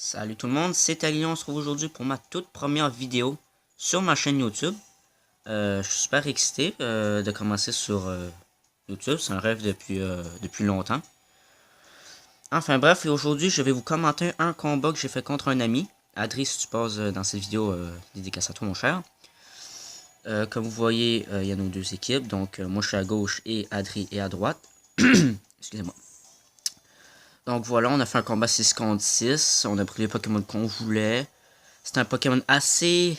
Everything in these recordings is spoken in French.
Salut tout le monde, c'est Ali, on se retrouve aujourd'hui pour ma toute première vidéo sur ma chaîne YouTube. Je suis super excité de commencer sur YouTube, c'est un rêve depuis longtemps. Enfin bref, et aujourd'hui je vais vous commenter un combat que j'ai fait contre un ami. Adri, si tu passes dans cette vidéo, dédicace à toi mon cher. Comme vous voyez, il y a nos deux équipes, donc moi je suis à gauche et Adri est à droite. Excusez-moi. Donc voilà, on a fait un combat 6 contre 6. On a pris les Pokémon qu'on voulait. C'était un Pokémon assez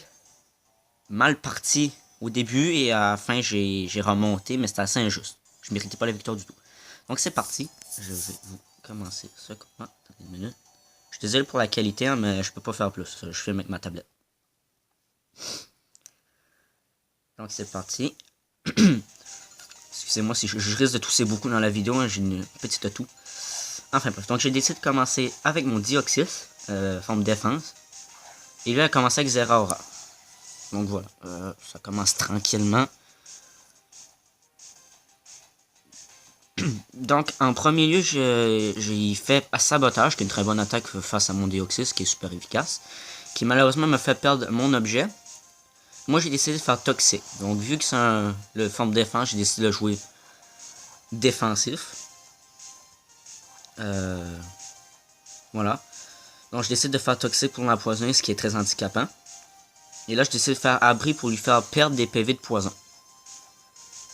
mal parti au début et à la fin j'ai remonté, mais c'était assez injuste. Je méritais pas la victoire du tout. Donc c'est parti. Je vais vous commencer ce combat. Attendez une minute. Je suis désolé pour la qualité, hein, mais je peux pas faire plus. Je filme avec ma tablette. Donc c'est parti. Excusez-moi si je risque de tousser beaucoup dans la vidéo, hein, j'ai une petite toux. Enfin bref, donc j'ai décidé de commencer avec mon Deoxys, forme défense. Et là, il a commencé avec Zeraora. Donc voilà, ça commence tranquillement. Donc en premier lieu, j'ai fait Sabotage, qui est une très bonne attaque face à mon Deoxys, qui est super efficace. Qui malheureusement me fait perdre mon objet. Moi j'ai décidé de faire Toxique. Donc vu que c'est le forme défense, j'ai décidé de jouer défensif. Voilà. Donc je décide de faire Toxique pour l'empoisonner, ce qui est très handicapant. Et là je décide de faire Abri pour lui faire perdre des PV de poison.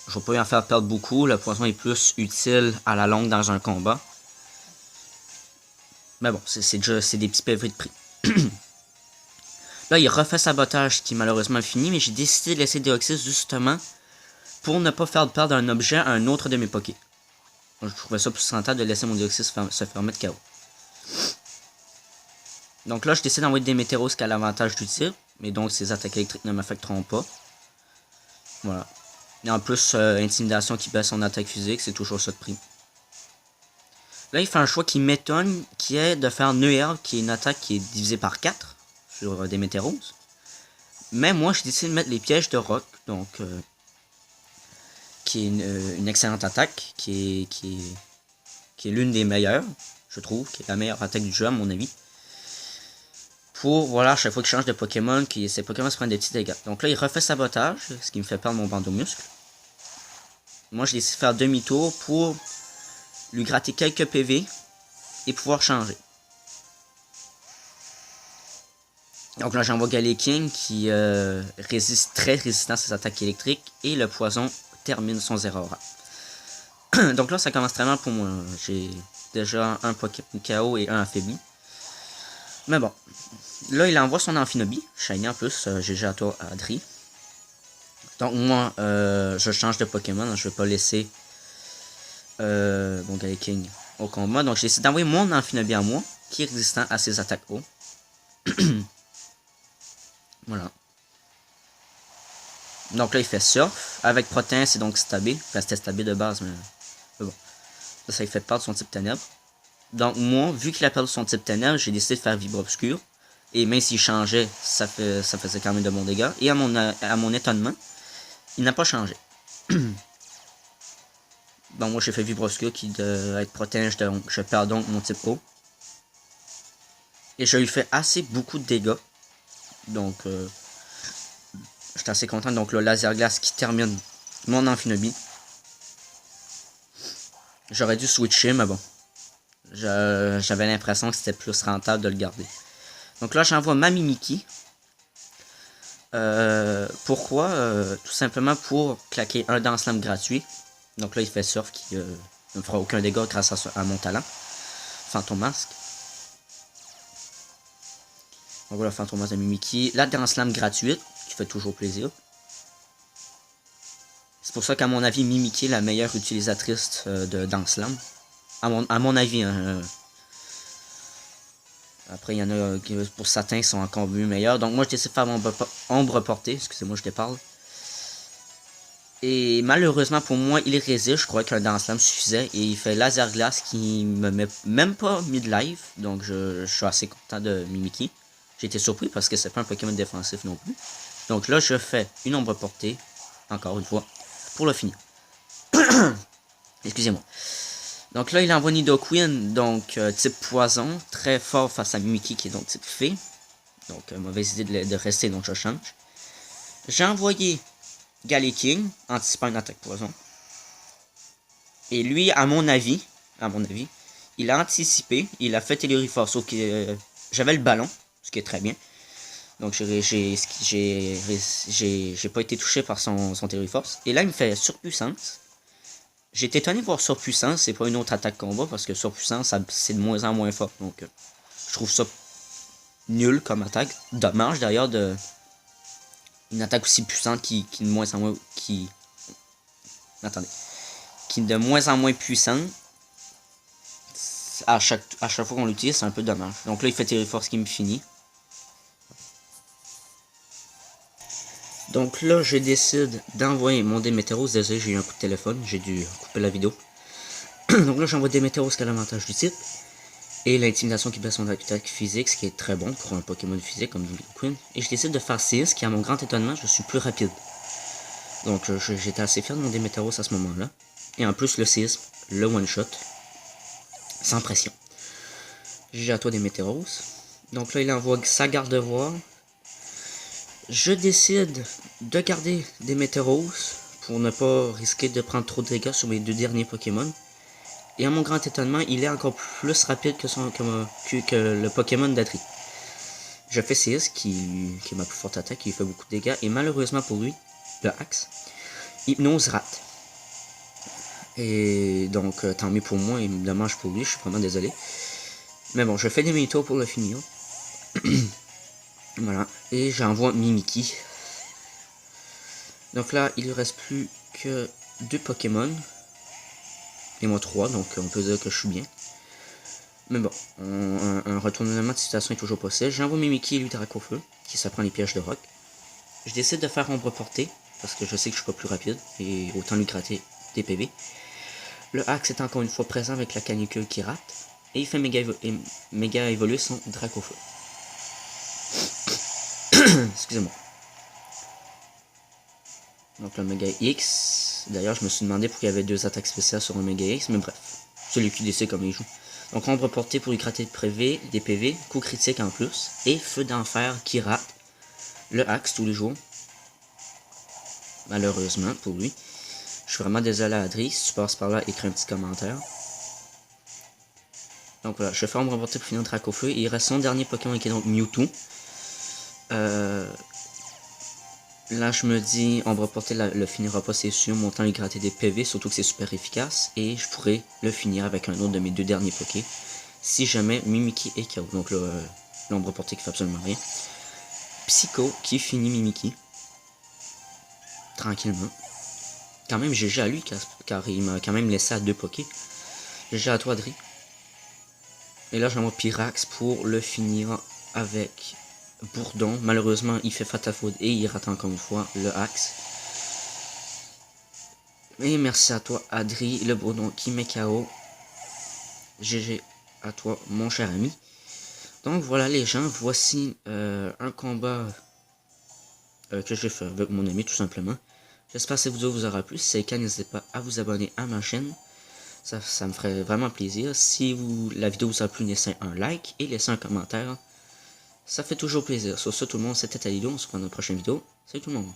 Je ne vais pas lui en faire perdre beaucoup, le poison est plus utile à la longue dans un combat. Mais bon, c'est des petits PV de prix. Là il refait Sabotage, qui malheureusement fini, mais j'ai décidé de laisser Deoxys justement pour ne pas faire perdre un objet à un autre de mes Pokés. Je trouvais ça plus rentable de laisser mon Deoxys se faire mettre KO. Donc là, je décide d'envoyer des Météros qui a l'avantage du tir. Mais donc, ces attaques électriques ne m'affecteront pas. Voilà. Et en plus, Intimidation qui baisse son attaque physique, c'est toujours ça de prix. Là, il fait un choix qui m'étonne, qui est de faire Neuerve, qui est une attaque qui est divisée par 4 sur des Météros. Mais moi, j'ai décidé de mettre les pièges de roc, donc qui est une excellente attaque, qui est l'une des meilleures, je trouve, qui est la meilleure attaque du jeu à mon avis. Pour, voilà, à chaque fois qu'il change de Pokémon, ces Pokémon se prennent des petits dégâts. Donc là, il refait Sabotage, ce qui me fait perdre mon bandeau muscle. Moi, j'ai décidé de faire demi-tour pour lui gratter quelques PV et pouvoir changer. Donc là, j'envoie Galeking qui résiste très résistant à ses attaques électriques et le poison termine son Zeraora. Donc là, ça commence très mal pour moi. J'ai déjà un Pokémon KO et un affaibli. Mais bon, là il envoie son Amphinobi, shiny en plus, GG à toi Adri. Donc moi, je change de Pokémon, je vais pas laisser mon Galeking au combat. Donc j'ai décidé d'envoyer mon Amphinobi à moi, qui est résistant à ses attaques haut. Voilà. Donc là il fait Surf, avec Protein c'est donc stabé, enfin c'était stabé de base, mais bon. Ça il fait perdre son type ténèbres. Donc moi, vu qu'il a perdu son type ténèbres, j'ai décidé de faire Vibre Obscur. Et même s'il changeait, ça faisait quand même de bons dégâts. Et à mon étonnement, il n'a pas changé. Bon, moi j'ai fait Vibre Obscur qui doit être protège, donc je perds donc mon type haut. Et je lui fais beaucoup de dégâts. Donc, j'étais assez content. Donc le Laser Glace qui termine mon Amphinobi. J'aurais dû switcher, mais bon. J'avais l'impression que c'était plus rentable de le garder. Donc là, j'envoie ma Mimikyu. Pourquoi? Tout simplement pour claquer un Dance Slam gratuit. Donc là, il fait Surf qui ne fera aucun dégât grâce à mon talent. Fantomasque. Donc voilà, Fantomasque de Mimikyu. La Dance Slam gratuite, qui fait toujours plaisir. C'est pour ça qu'à mon avis, Mimikyu est la meilleure utilisatrice de Dance Slam. À mon avis, hein, après il y en a qui pour certains sont encore mieux meilleurs. Donc moi je décide de faire mon ombre portée, excusez-moi je déparle. Et malheureusement pour moi il résiste, je crois qu'un Dance Slam suffisait. Et il fait Laser Glace qui me met même pas mid-life. Donc je suis assez content de Mimikyu. J'ai été surpris parce que c'est pas un Pokémon défensif non plus. Donc là je fais une ombre portée, encore une fois, pour le finir. Excusez-moi. Donc là, il envoie Nidoqueen, donc type poison, très fort face à Mimikyu qui est donc type fée. Donc mauvaise idée de rester, donc je change. J'ai envoyé Galaking, anticipant une attaque poison. Et lui, à mon avis, il a anticipé, il a fait Télériforce, sauf que j'avais le ballon, ce qui est très bien. Donc j'ai pas été touché par son Télériforce. Et là, il me fait surpuissance. J'ai été étonné de voir surpuissance, c'est pas une autre attaque combat, parce que surpuissance, c'est de moins en moins fort. Donc je trouve ça nul comme attaque. Dommage d'ailleurs de une attaque aussi puissante qui de moins en moins attendez, qui de moins en moins puissante. À chaque fois qu'on l'utilise, c'est un peu dommage. Donc là, il fait Télériforce qui me finit. Donc là, je décide d'envoyer mon Démétéros. Désolé, j'ai eu un coup de téléphone, j'ai dû couper la vidéo. Donc là, j'envoie Démétéros qui a l'avantage du type. Et l'intimidation qui blesse son attaque physique, ce qui est très bon pour un Pokémon physique comme Nidoqueen. Et je décide de faire Séisme, qui à mon grand étonnement, je suis plus rapide. Donc j'étais assez fier de mon Démétéros à ce moment-là. Et en plus, le Séisme, le one-shot, sans pression. J'ai à toi Démétéros. Donc là, il envoie sa garde-voix. Je décide de garder Démétéros pour ne pas risquer de prendre trop de dégâts sur mes deux derniers Pokémon. Et à mon grand étonnement, il est encore plus rapide que le Pokémon d'Adri. Je fais CS, qui est ma plus forte attaque, qui fait beaucoup de dégâts. Et malheureusement pour lui, le Axe, Hypnose rate. Et donc, tant mieux pour moi et dommage pour lui, je suis vraiment désolé. Mais bon, je fais des mini-tours pour le finir. Voilà, et j'envoie Mimikyu. Donc là, il ne reste plus que 2 Pokémon. Et moi 3, donc on peut dire que je suis bien. Mais bon, un retournement de situation est toujours possible. J'envoie Mimikyu et lui Dracofeu, qui s'apprend les pièges de roc. Je décide de faire ombre portée, parce que je sais que je suis pas plus rapide, et autant lui gratter des PV. Le Axe est encore une fois présent avec la canicule qui rate, et il fait méga évoluer son Dracofeu. Excusez-moi. Donc le Mega X. D'ailleurs, je me suis demandé pourquoi il y avait 2 attaques spéciales sur un Mega X, mais bref. C'est lui qui décide comme il joue. Donc ombre portée pour lui gratter des PV, coup critique en plus, et feu d'enfer qui rate. Le Axe tous les jours. Malheureusement pour lui. Je suis vraiment désolé à Adri, si tu passes par là, écris un petit commentaire. Donc voilà, je fais ombre portée pour finir le Dracofeu, et il reste son dernier Pokémon qui est donc Mewtwo. Là, je me dis, on va porter le finira pas, c'est sûr. Mon temps lui gratter des PV, surtout que c'est super efficace. Et je pourrais le finir avec un autre de mes 2 derniers Poké. Si jamais Mimikyu est KO. Donc là, l'ombre portée qui fait absolument rien. Psycho qui finit Mimikyu. Tranquillement. Quand même, GG à lui, car il m'a quand même laissé à 2 Poké. GG à toi, Adri. Et là, j'envoie Pyrax pour le finir avec Bourdon. Malheureusement, il fait Fatal Food et il rate encore une fois le Axe. Et merci à toi, Adri, le Bourdon qui met KO. GG à toi, mon cher ami. Donc voilà les gens, voici un combat que j'ai fait avec mon ami tout simplement. J'espère que cette vidéo vous aura plu. Si c'est le cas, n'hésitez pas à vous abonner à ma chaîne. Ça me ferait vraiment plaisir. Si la vidéo vous a plu, laissez un like et laissez un commentaire. Ça fait toujours plaisir. Sur ce, tout le monde, c'était Alido. On se voit dans une prochaine vidéo. Salut tout le monde.